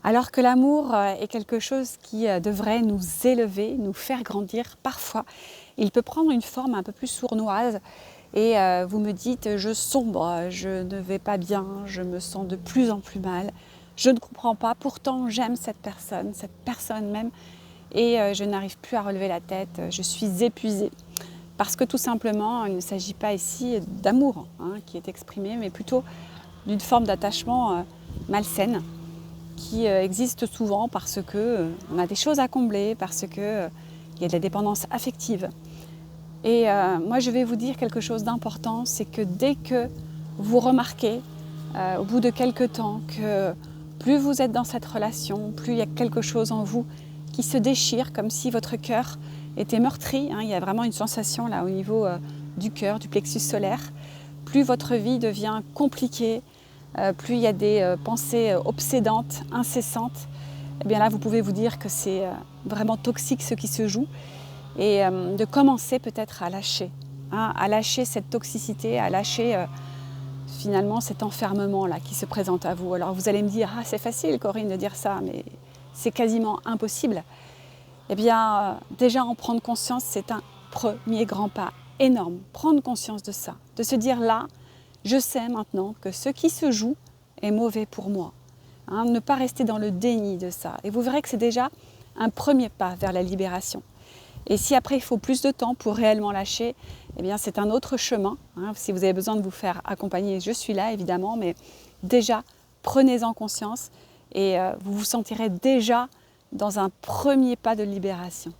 Alors que l'amour est quelque chose qui devrait nous élever, nous faire grandir, parfois il peut prendre une forme un peu plus sournoise et vous me dites je sombre, je ne vais pas bien, je me sens de plus en plus mal, je ne comprends pas, pourtant j'aime cette personne même et je n'arrive plus à relever la tête, je suis épuisée. Parce que tout simplement il ne s'agit pas ici d'amour qui est exprimé, mais plutôt d'une forme d'attachement malsaine qui existe souvent parce que on a des choses à combler, parce que il y a de la dépendance affective. Et moi je vais vous dire quelque chose d'important, c'est que dès que vous remarquez au bout de quelques temps que plus vous êtes dans cette relation, plus il y a quelque chose en vous qui se déchire, comme si votre cœur était meurtri, il y a vraiment une sensation là au niveau du cœur, du plexus solaire, plus votre vie devient compliquée, plus il y a des pensées obsédantes, incessantes, et bien là vous pouvez vous dire que c'est vraiment toxique ce qui se joue et de commencer peut-être à lâcher cette toxicité, à lâcher finalement cet enfermement là qui se présente à vous. Alors vous allez me dire ah c'est facile Corinne de dire ça, mais c'est quasiment impossible. Eh bien déjà en prendre conscience, c'est un premier grand pas énorme. Prendre conscience de ça, de se dire là, je sais maintenant que ce qui se joue est mauvais pour moi. Ne pas rester dans le déni de ça. Et vous verrez que c'est déjà un premier pas vers la libération. Et si après il faut plus de temps pour réellement lâcher, eh bien c'est un autre chemin. Si vous avez besoin de vous faire accompagner, je suis là évidemment, mais déjà prenez-en conscience et vous vous sentirez déjà dans un premier pas de libération.